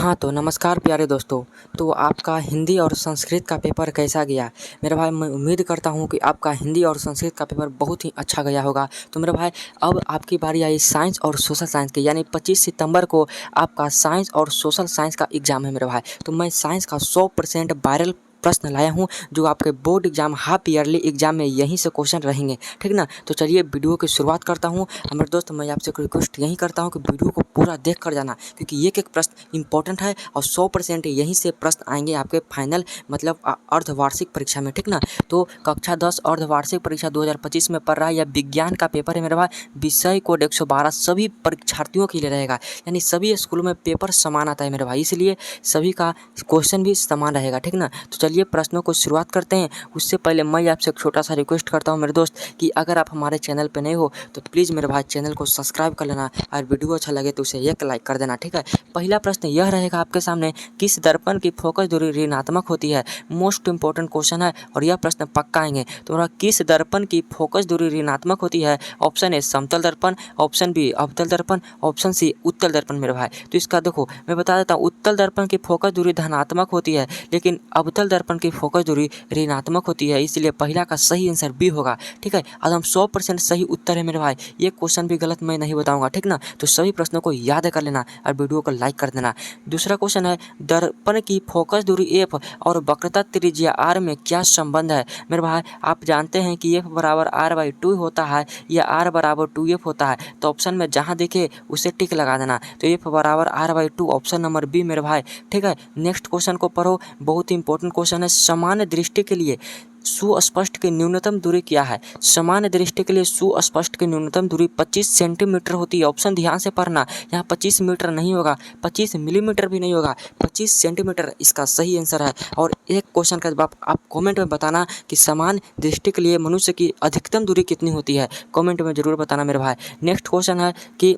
हाँ, तो नमस्कार प्यारे दोस्तों। तो आपका हिंदी और संस्कृत का पेपर कैसा गया? मेरे भाई मैं उम्मीद करता हूँ कि आपका हिंदी और संस्कृत का पेपर बहुत ही अच्छा गया होगा। तो मेरे भाई अब आपकी बारी आई साइंस और सोशल साइंस की, यानी 25 सितंबर को आपका साइंस और सोशल साइंस का एग्ज़ाम है मेरे भाई। तो मैं साइंस का 100% वायरल प्रश्न लाया हूँ जो आपके board exam half yearly exam में यहीं से क्वेश्चन रहेंगे, ठीक ना। तो चलिए वीडियो की शुरुआत करता हूँ। मेरे दोस्त मैं आपसे रिक्वेस्ट यही करता हूँ कि वीडियो को पूरा देख कर जाना, क्योंकि एक एक प्रश्न इंपॉर्टेंट है और 100% यहीं से प्रश्न आएंगे आपके फाइनल मतलब अर्धवार्षिक परीक्षा में, ठीक ना। तो कक्षा 10 अर्धवार्षिक परीक्षा 2025 में पढ़ रहा है या विज्ञान का पेपर है मेरे भाई, विषय कोड 112 सभी परीक्षार्थियों के लिए रहेगा, यानी सभी स्कूलों में पेपर समान आता है मेरे भाई, इसलिए सभी का क्वेश्चन भी समान रहेगा, ठीक ना। तो चलिए प्रश्नों को शुरुआत करते हैं। उससे पहले मैं आपसे एक छोटा सा रिक्वेस्ट करता हूं मेरे दोस्त कि अगर आप हमारे चैनल पे नए हो तो प्लीज़ मेरे भाई चैनल को सब्सक्राइब कर लेना और वीडियो अच्छा लगे तो उसे एक लाइक कर देना, ठीक है। पहला प्रश्न यह रहेगा आपके सामने, किस दर्पण की फोकस दूरी ऋणात्मक होती है? मोस्ट इंपॉर्टेंट क्वेश्चन है और यह प्रश्न पक्का आएंगे। तो किस दर्पण की फोकस दूरी ऋणात्मक होती है? ऑप्शन ए समतल दर्पण, ऑप्शन बी अवतल दर्पण, ऑप्शन सी उत्तल दर्पण मेरे भाई। तो इसका देखो मैं बता देता हूँ, उत्तल दर्पण की फोकस दूरी धनात्मक होती है लेकिन अवतल दर्पण की फोकस दूरी ऋणात्मक होती है, इसलिए पहला का सही आंसर बी होगा, ठीक है। आज हम 100% सही उत्तर है मेरे भाई, ये क्वेश्चन भी गलत मैं नहीं बताऊंगा, ठीक ना। तो सभी प्रश्नों को याद कर लेना और वीडियो को लाइक कर देना। दूसरा क्वेश्चन है, दर्पण की फोकस दूरी एफ और वक्रता त्रिज्या आर में क्या संबंध है? मेरे भाई आप जानते हैं कि एफ बराबर r/2 होता है या r बराबर 2f होता है, तो ऑप्शन में जहाँ देखे उसे टिक लगा देना। तो एफ बराबर r/2 ऑप्शन नंबर बी मेरे भाई, ठीक है। नेक्स्ट क्वेश्चन को पढ़ो, बहुत ही इंपॉर्टेंट क्वेश्चन है। समान दृष्टि के लिए सुस्पष्ट की न्यूनतम दूरी क्या है? समान दृष्टि के लिए सुस्पष्ट की न्यूनतम दूरी 25 सेंटीमीटर होती है। ऑप्शन ध्यान से पढ़ना, यहाँ 25 मीटर नहीं होगा, 25 मिलीमीटर भी नहीं होगा, 25 सेंटीमीटर इसका सही आंसर है। और एक क्वेश्चन का जवाब आप कमेंट में बताना कि समान दृष्टि के लिए मनुष्य की अधिकतम दूरी कितनी होती है, कमेंट में जरूर बताना मेरे भाई। नेक्स्ट क्वेश्चन है कि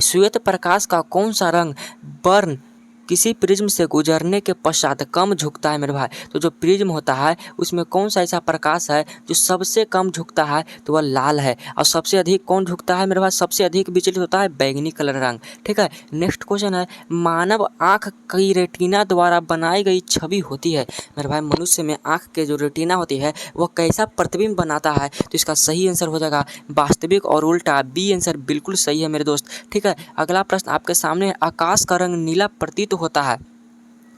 श्वेत प्रकाश का कौन सा रंग बर्न किसी प्रिज्म से गुजरने के पश्चात कम झुकता है मेरे भाई? तो जो प्रिज्म होता है उसमें कौन सा ऐसा प्रकाश है जो सबसे कम झुकता है? तो वह लाल है। और सबसे अधिक कौन झुकता है मेरे भाई? सबसे अधिक विचलित होता है बैंगनी कलर रंग, ठीक है। नेक्स्ट क्वेश्चन है, मानव आँख की रेटिना द्वारा बनाई गई छवि होती है मेरे भाई, मनुष्य में आँख के जो रेटिना होती है वह कैसा प्रतिबिंब बनाता है? तो इसका सही आंसर हो जाएगा वास्तविक और उल्टा, बी आंसर बिल्कुल सही है मेरे दोस्त, ठीक है। अगला प्रश्न आपके सामने, आकाश का रंग नीला प्रतीत होता है,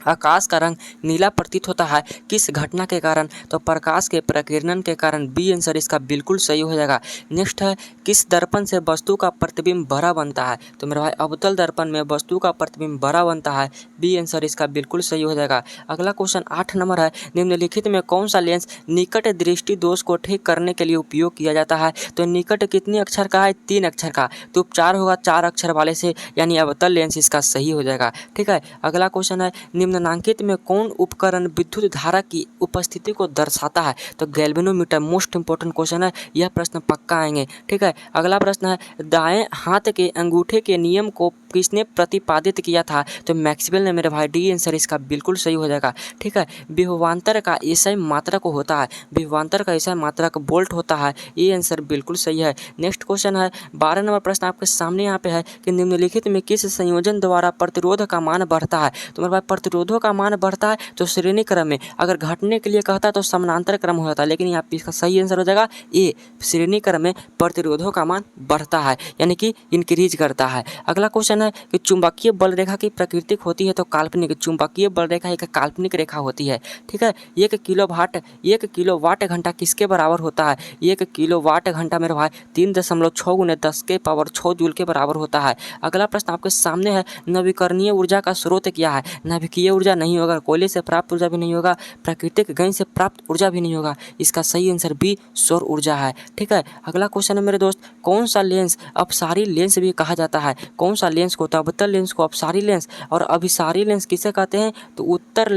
आकाश का रंग नीला प्रतीत होता है किस घटना के कारण? तो प्रकाश के प्रकीर्णन के कारण, बी आंसर इसका बिल्कुल सही हो जाएगा। नेक्स्ट है, किस दर्पण से वस्तु का प्रतिबिंब बड़ा बनता है? तो मेरे भाई अवतल दर्पण में वस्तु का प्रतिबिंब बड़ा बनता है, बी आंसर इसका बिल्कुल सही हो जाएगा। अगला क्वेश्चन 8 नंबर है, निम्नलिखित में कौन सा लेंस निकट दृष्टि दोष को ठीक करने के लिए उपयोग किया जाता है? तो निकट कितने अक्षर का है? 3 अक्षर का, तो उपचार होगा 4 अक्षर वाले से, यानी अवतल लेंस इसका सही हो जाएगा, ठीक है। अगला क्वेश्चन है, निम्नलिखित में कौन उपकरण विद्युत धारा की उपस्थिति को दर्शाता है? तो गैल्वेनोमीटर, मोस्ट इंपॉर्टेंट क्वेश्चन है, यह प्रश्न पक्का आएंगे, ठीक है। अगला प्रश्न है, दाएं हाथ के अंगूठे के नियम को किसने प्रतिपादित किया था? तो मैक्सवेल ने मेरे भाई, डी आंसर इसका बिल्कुल सही हो जाएगा, ठीक है। विभवांतर का एसआई मात्रक होता है, विभवांतर का एसआई मात्रक वोल्ट होता है, ये आंसर बिल्कुल सही है। नेक्स्ट क्वेश्चन है 12 नंबर प्रश्न आपके सामने यहाँ पे है कि निम्नलिखित में किस संयोजन द्वारा प्रतिरोध का मान बढ़ता है? तो मेरे भाई प्रतिरोधों का मान बढ़ता है तो श्रेणी क्रम में, अगर घटने के लिए कहता है तो समानांतर क्रम हो जाता है, लेकिन यहाँ पे इसका सही आंसर हो जाएगा ए, श्रेणी क्रम में प्रतिरोधों का मान बढ़ता है, यानी कि इंक्रीज करता है। अगला क्वेश्चन है कि चुंबकीय बल रेखा की प्राकृतिक होती है तो काल्पनिक, चुंबकीय बल रेखा एक काल्पनिक रेखा होती है, ठीक है। 1 किलोवाट घंटा किसके बराबर होता है? 1 किलोवाट घंटा मेरे भाई 3.6 × 10⁻6 जूल के बराबर होता है। अगला प्रश्न आपके सामने है, नवीकरणीय ऊर्जा का स्रोत क्या है? नाभिकीय ऊर्जा नहीं होगा, कोयले से प्राप्त ऊर्जा भी नहीं होगा, प्राकृतिक गैस से प्राप्त ऊर्जा भी नहीं होगा, इसका सही आंसर बी सौर ऊर्जा है, ठीक है। अगला क्वेश्चन है मेरे दोस्त, कौन सा लेंस अपसारी लेंस भी कहा जाता है? कौन सा लेंस को? तो अवतल लेंस को अपसारी लेंस, और अभिसारी लेंस किसे कहते हैं? तो उत्तल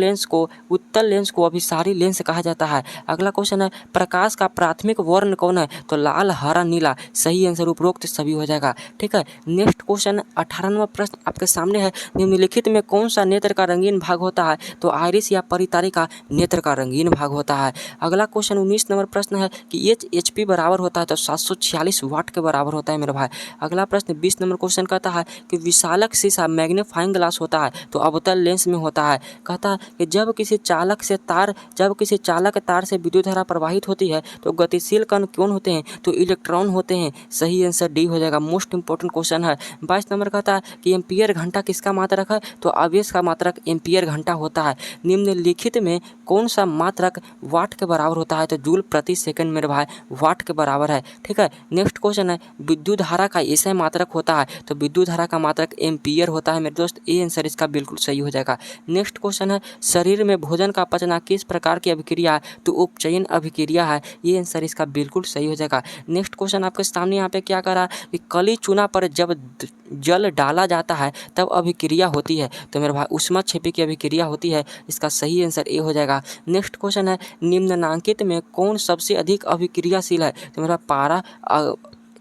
लेंस को अभिसारी लेंस कहा जाता है। अगला क्वेश्चन है, प्रकाश का प्राथमिक वर्ण कौन है? तो लाल, हरा, नीला, सही आंसर उपरोक्त सभी हो जाएगा, ठीक है। नेक्स्ट क्वेश्चन 18वां प्रश्न आपके सामने है, निम्नलिखित में कौन सा नेत्र का रंगीन भाग होता है तो आइरिस या परितारी का नेत्र का रंगीन भाग होता है। अगला क्वेश्चन 19 नंबर प्रश्न है कि एच.पी बराबर होता है तो 746 वाट के बराबर होता है मेरे भाई। अगला प्रश्न 20 नंबर क्वेश्चन कहता है कि विशालक शीशा मैग्नीफाइंग ग्लास होता है तो अवतल लेंस में होता है। कहता है कि जब किसी चालक तार से विद्युत धारा प्रवाहित होती है तो गतिशील कण कौन होते हैं तो इलेक्ट्रॉन होते हैं। सही आंसर डी हो जाएगा। मोस्ट इंपॉर्टेंट क्वेश्चन है। 22 नंबर कहता है कि एम्पियर घंटा किसका मात्रक है तो आवेश का मात्रक एम्पियर घंटा होता है। निम्नलिखित में कौन सा मात्रक वाट के बराबर होता है तो जूल प्रति सेकंड मेरे भाई वाट के बराबर है। ठीक है, नेक्स्ट क्वेश्चन है विद्युत धारा का ऐसा मात्रक होता है तो विद्युत धारा का मात्रक एम्पियर होता है मेरे दोस्त। ए आंसर इसका बिल्कुल सही हो जाएगा। नेक्स्ट क्वेश्चन है शरीर में भोजन का पचना किस प्रकार की अभिक्रिया है तो उपचयन अभिक्रिया है। ये आंसर इसका बिल्कुल सही हो जाएगा। नेक्स्ट क्वेश्चन आपके सामने यहाँ पे क्या कर रहा है कि कली चूना पर जब जल डाला जाता है तब अभिक्रिया होती है तो मेरे भाई ऊष्माक्षेपी की अभिक्रिया होती है। इसका सही आंसर ए हो जाएगा। नेक्स्ट क्वेश्चन है निम्नलिखित में कौन सबसे अधिक अभिक्रियाशील है तो मेरा पारा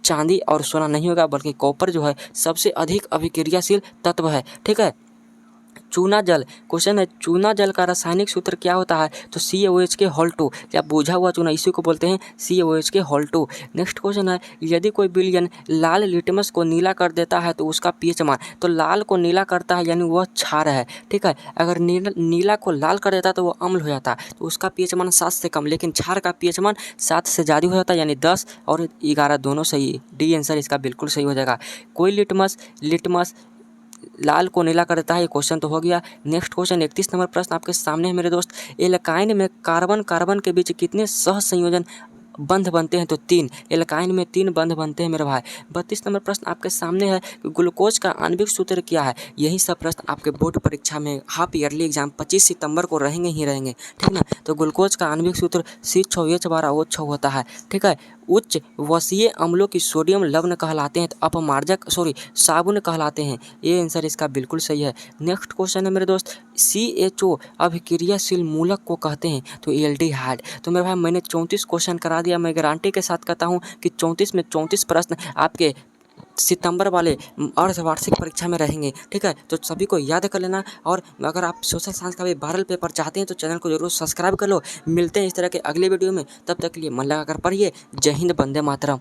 चांदी और सोना नहीं होगा बल्कि कॉपर जो है सबसे अधिक अभिक्रियाशील तत्व है। ठीक है, चूना जल क्वेश्चन है चूना जल का रासायनिक सूत्र क्या होता है तो CaOH Hol2 या बुझा हुआ चूना इसी को बोलते हैं CaOH Hol2। नेक्स्ट क्वेश्चन है यदि कोई विलयन लाल लिटमस को नीला कर देता है तो उसका पीएच मान तो लाल को नीला करता है यानी वह क्षार है। ठीक है, अगर नीला को लाल कर देता तो वह अम्ल हो जाता तो उसका पीएच मान 7 से कम, लेकिन क्षार का पीएच मान 7 से ज़्यादा हो जाता है यानी 10 और 11 दोनों सही। डी आंसर इसका बिल्कुल सही हो जाएगा। कोई लिटमस लाल को नीला कर देता है, ये क्वेश्चन तो हो गया। नेक्स्ट क्वेश्चन 31 नंबर प्रश्न आपके सामने है मेरे दोस्त। एल्काइन में कार्बन के बीच कितने सह संयोजन बंध बनते हैं तो 3। एल्काइन में 3 बंध बनते हैं मेरे भाई। 32 नंबर प्रश्न आपके सामने है कि ग्लूकोज का आणविक सूत्र क्या है। यही सब प्रश्न आपके बोर्ड परीक्षा में हाफ ईयरली एग्जाम 25 सितंबर को रहेंगे ही रहेंगे। ठीक ना, तो ग्लूकोज का आणविक सूत्र C6H12O6 होता है। ठीक है, उच्च वसीय अम्लों की सोडियम लवण कहलाते हैं तो अपमार्जक साबुन कहलाते हैं। ये आंसर इसका बिल्कुल सही है। नेक्स्ट क्वेश्चन है मेरे दोस्त CHO अभिक्रियाशील मूलक को कहते हैं तो एल्डिहाइड। तो मेरे भाई मैंने 34 क्वेश्चन करा दिया। मैं गारंटी के साथ कहता हूँ कि 34 में 34 प्रश्न आपके सितंबर वाले अर्धवार्षिक परीक्षा में रहेंगे। ठीक है, तो सभी को याद कर लेना। और अगर आप सोशल साइंस का भी वायरल पेपर चाहते हैं तो चैनल को जरूर सब्सक्राइब कर लो। मिलते हैं इस तरह के अगले वीडियो में, तब तक के लिए मन लगा कर पढ़िए। जय हिंद, वंदे मातरम।